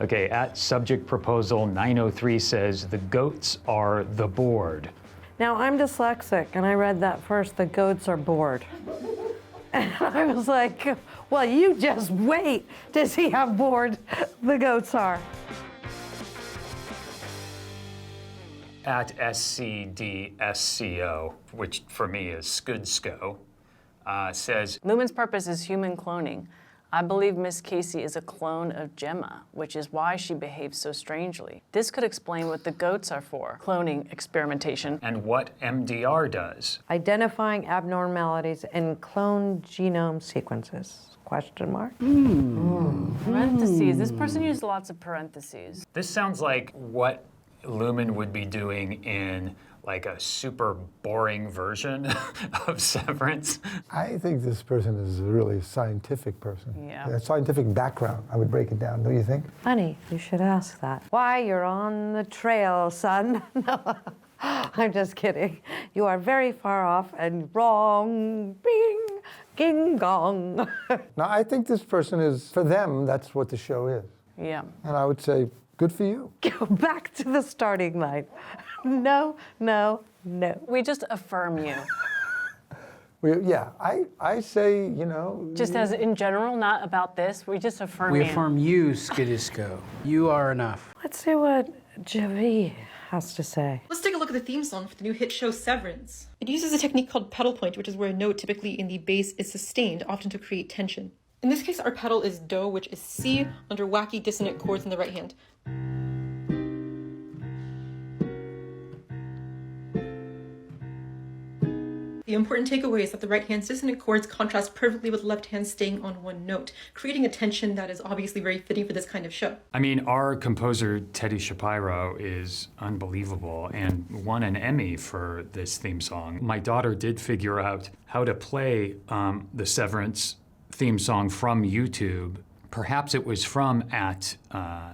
Okay, at subject proposal 903 says, the goats are the board. Now, I'm dyslexic, and I read that first, the goats are bored. And I was like, well, you just wait to see how bored the goats are. At SCDSCO, which for me is Skudsko, says, Lumen's purpose is human cloning. I believe Miss Casey is a clone of Gemma, which is why she behaves so strangely. This could explain what the goats are for, cloning experimentation. and what MDR does. Identifying abnormalities in clone genome sequences, question mark? Parentheses. This person used lots of parentheses. This sounds like what Lumen would be doing in like a super boring version of Severance. I think this person is a really scientific person. Yeah. A scientific background, I would break it down, don't you think? Funny, you should ask that. Why, you're on the trail, son. No, I'm just kidding. You are very far off and wrong. Bing, ging, gong. Now, I think this person is, for them, that's what the show is. Yeah. And I would say, good for you. Go back to the starting line. No, no, no. We just affirm you. Yeah, I say, you know. Just as in general, not about this. We just affirm We you. affirm you, Skidisco. You are enough. Let's see what Javi has to say. Let's take a look at the theme song for the new hit show Severance. It uses a technique called pedal point, which is where a note typically in the bass is sustained, often to create tension. In this case, our pedal is Do, which is C, under wacky dissonant chords in the right hand. The important takeaway is that the right hand's dissonant chords contrast perfectly with the left hand staying on one note, creating a tension that is obviously very fitting for this kind of show. I mean, our composer, Teddy Shapiro, is unbelievable and won an Emmy for this theme song. My daughter did figure out how to play the Severance theme song from YouTube. Perhaps it was from at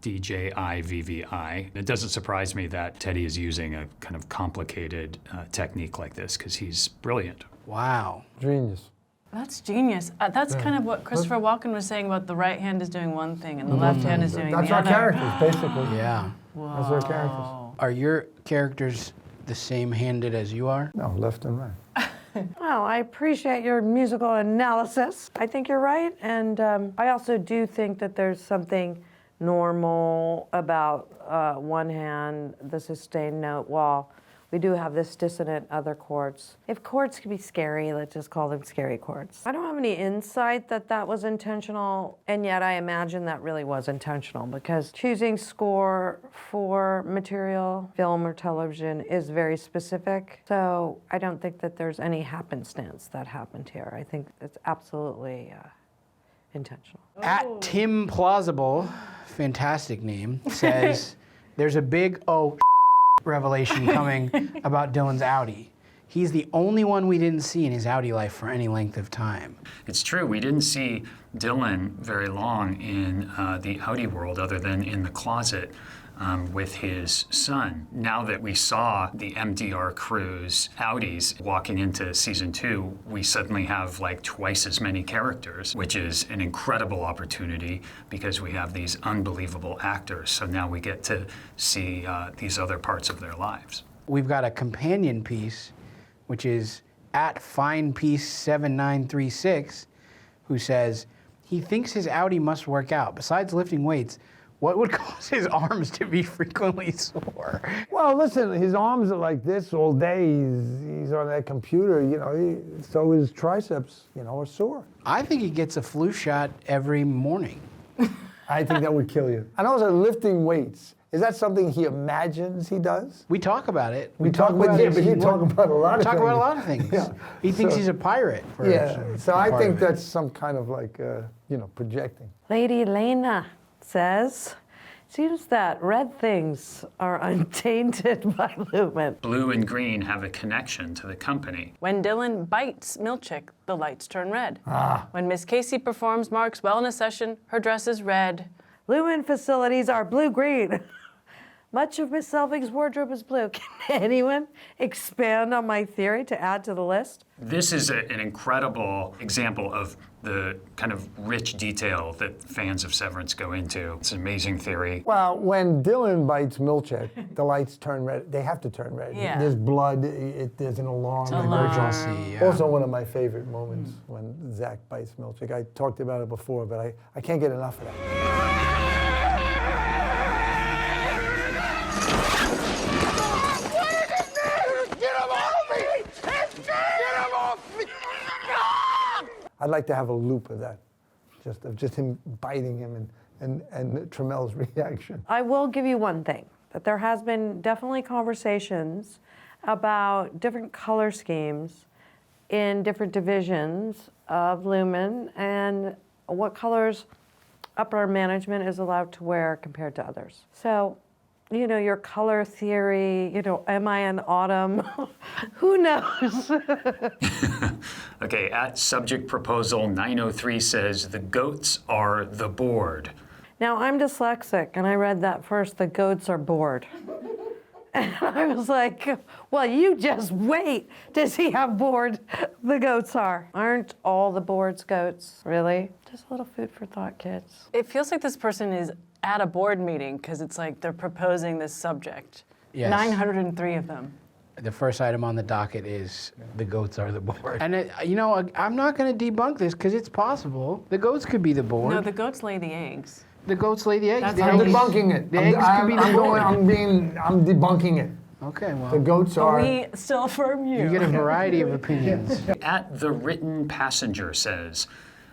DJIVVI. It doesn't surprise me that Teddy is using a kind of complicated technique like this because he's brilliant. Wow. Genius. That's genius. That's kind of what Christopher Walken was saying about the right hand is doing one thing and the left hand is doing That's the our other. characters, basically. Yeah. That's our characters. Are your characters the same-handed as you are? No, left and right. Well, I appreciate your musical analysis. I think you're right, and I also do think that there's something normal about one hand, the sustained note, while we do have this dissonant other chords. If chords can be scary, let's just call them scary chords. I don't have any insight that that was intentional, and yet I imagine that really was intentional because choosing score for material, film or television, is very specific. So I don't think that there's any happenstance that happened here. I think it's absolutely intentional. At Tim Plausible, fantastic name, says there's a big revelation coming about Dylan's outie. He's the only one we didn't see in his outie life for any length of time. It's true, we didn't see Dylan very long in the outie world other than in the closet with his son. Now that we saw the MDR crew's outies walking into season 2, we suddenly have like twice as many characters, which is an incredible opportunity because we have these unbelievable actors. So now we get to see these other parts of their lives. We've got a companion piece, which is at FinePiece7936, who says, he thinks his outie must work out. Besides lifting weights, what would cause his arms to be frequently sore? Well, listen, his arms are like this all day. He's on that computer, you know, so his triceps, you know, are sore. I think he gets a flu shot every morning. I think that would kill you. And also lifting weights. Is that something he imagines he does? We talk about it. We talk about it, but you talk about a lot of things. Talk about a lot of things. Yeah. He thinks he's a pirate. So I think that's some kind of like, you know, projecting. Lady Lena says, seems that red things are untainted by Lumen. Blue and green have a connection to the company. When Dylan bites Milchick, the lights turn red. When Miss Casey performs Mark's wellness session, her dress is red. Lumen facilities are blue-green. Much of Miss Selvig's wardrobe is blue. Can anyone expand on my theory to add to the list? This is an incredible example of the kind of rich detail that fans of Severance go into. It's an amazing theory. Well, when Dylan bites Milchick, the lights turn red. They have to turn red. Yeah. There's blood. There's an alarm. Emergency. Yeah. Also, one of my favorite moments when Zach bites Milchick. I talked about it before, but I can't get enough of that. I'd like to have a loop of that, just him biting him and Tramel's reaction. I will give you one thing, that there has been definitely conversations about different color schemes in different divisions of Lumen and what colors upper management is allowed to wear compared to others. So, you know, your color theory, you know, am I an autumn? Who knows? Okay, at subject proposal 903 says, the goats are the board. Now, I'm dyslexic, and I read that first, the goats are bored. And I was like, well, you just wait to see how bored the goats are. Aren't all the boards goats, really? Just a little food for thought, kids. It feels like this person is at a board meeting because it's like they're proposing this subject. Yes. 903 of them. The first item on the docket is the goats are the board. And, you know, I'm not going to debunk this because it's possible. The goats could be the board. No, the goats lay the eggs. The goats lay the eggs. That's The how I'm eggs- debunking it. The eggs could be the board. I'm debunking it. Okay, well, The goats But are. we still affirm you. you get a variety of opinions. At the written passenger says,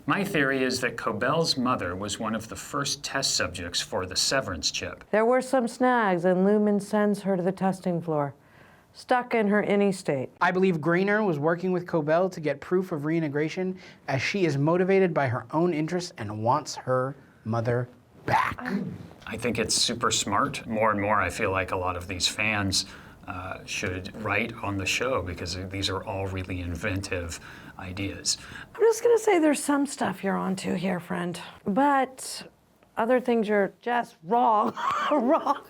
my theory is that Cobel's mother was one of the first test subjects for the Severance chip. There were some snags, and Lumen sends her to the testing floor, stuck in her any state. I believe Grainer was working with Cobel to get proof of reintegration as she is motivated by her own interests and wants her mother back. I think it's super smart. More and more, I feel like a lot of these fans should write on the show because these are all really inventive ideas. I'm just gonna say there's some stuff you're onto here, friend. But other things you're just wrong. Wrong.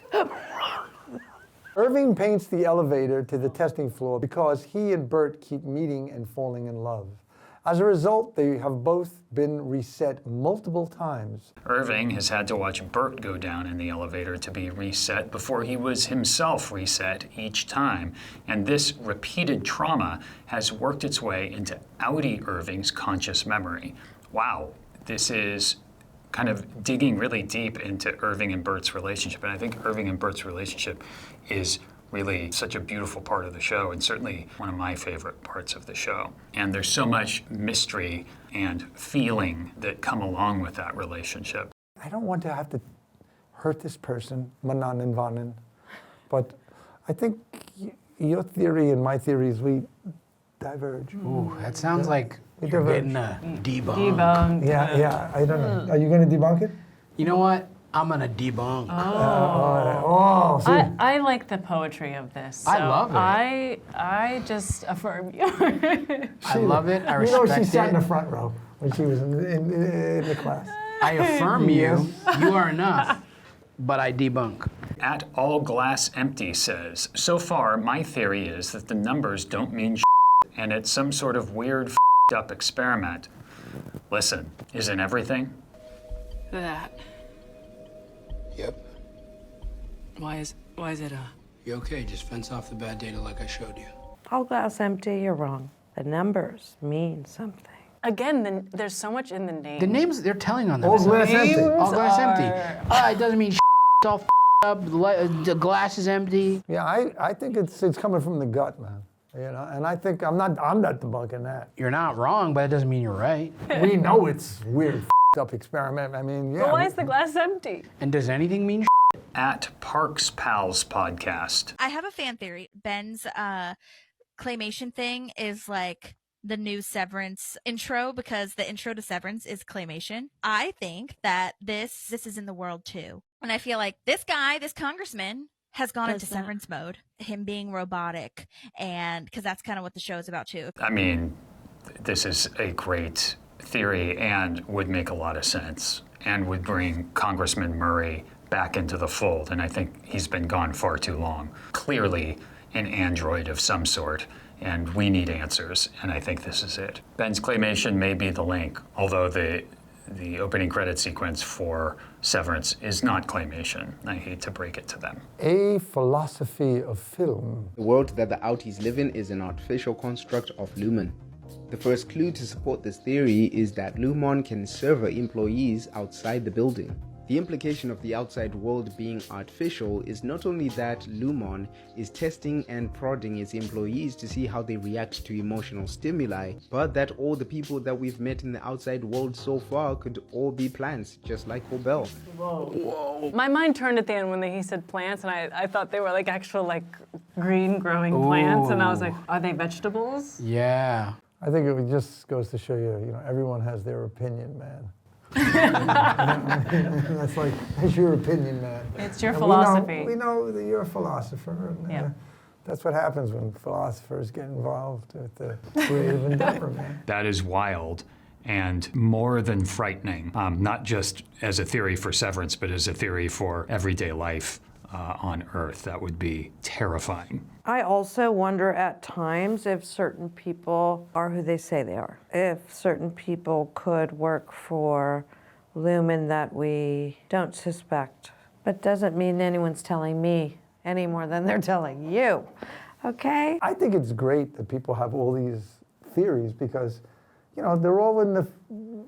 Irving paints the elevator to the testing floor because he and Burt keep meeting and falling in love. As a result, they have both been reset multiple times. Irving has had to watch Burt go down in the elevator to be reset before he was himself reset each time. And this repeated trauma has worked its way into outie Irving's conscious memory. Wow, this is kind of digging really deep into Irving and Burt's relationship. And I think Irving and Burt's relationship is really such a beautiful part of the show, and certainly one of my favorite parts of the show. And there's so much mystery and feeling that come along with that relationship. I don't want to have to hurt this person, Manan and Vanan, but I think your theory and my theories, we diverge. Ooh, that sounds like We you're diverge. getting a debunk. Debunk. Yeah, I don't know. Are you going to debunk it? You know what? I'm gonna debunk. Oh, see. I like the poetry of this. So I love it. I just affirm you. I love it. I You know, respect she sat in it. the front row when she was in the class. I affirm you. You are enough. But I debunk. At All Glass Empty says, so far my theory is that the numbers don't mean and it's some sort of weird up experiment. Listen, isn't everything? That. Yep. Why is it You okay? Just fence off the bad data like I showed you. All glass empty, you're wrong. The numbers mean something. Again, there's so much in the name. The names they're telling on them. All glass empty. All glass empty. It doesn't mean it's all up. The glass is empty. Yeah, I think it's coming from the gut, man. You know, and I think I'm not debunking that. You're not wrong, but it doesn't mean you're right. We know it's weird up experiment. I mean, yeah. But why is the glass empty? And does anything mean At Parks Pals Podcast. I have a fan theory. Ben's claymation thing is like the new Severance intro because the intro to Severance is claymation. I think that this is in the world too. And I feel like this guy, this congressman, has gone into Severance mode. Him being robotic, and because that's kind of what the show is about too. I mean, this is a great theory and would make a lot of sense and would bring Congressman Murray back into the fold. And I think he's been gone far too long. Clearly an android of some sort. and we need answers, and I think this is it. Ben's claymation may be the link, although the opening credit sequence for Severance is not claymation. I hate to break it to them. A philosophy of film. The world that the outies live in is an artificial construct of Lumen. The first clue to support this theory is that Lumon can serve employees outside the building. The implication of the outside world being artificial is not only that Lumon is testing and prodding its employees to see how they react to emotional stimuli, but that all the people that we've met in the outside world so far could all be plants, just like Cobel. Whoa. My mind turned at the end when he said plants, and I thought they were like actual like green growing plants, and I was like, are they vegetables? Yeah. I think it just goes to show you, everyone has their opinion, man. That's your opinion, man. It's your And philosophy. We know that you're a philosopher, and that's what happens when philosophers get involved with the creative endeavor, man. That is wild and more than frightening, not just as a theory for Severance, but as a theory for everyday life on Earth. That would be terrifying. I also wonder at times if certain people are who they say they are. If certain people could work for Lumen that we don't suspect. But doesn't mean anyone's telling me any more than they're telling you. Okay? I think it's great that people have all these theories because, they're all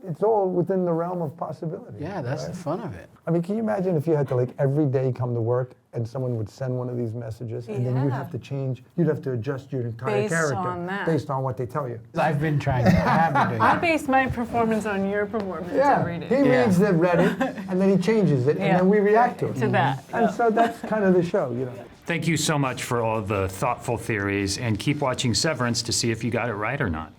it's all within the realm of possibility. Yeah, that's the fun of it. I mean, can you imagine if you had to every day come to work and someone would send one of these messages and then you'd have to change, you'd have to adjust your entire Based character on that. based on what they tell you. I've been trying to have been doing I that. base my performance on your performance every day. He reads it, read it, and then he changes it, and then we react to it. To that. And so that's kind of the show, Thank you so much for all the thoughtful theories, and keep watching Severance to see if you got it right or not.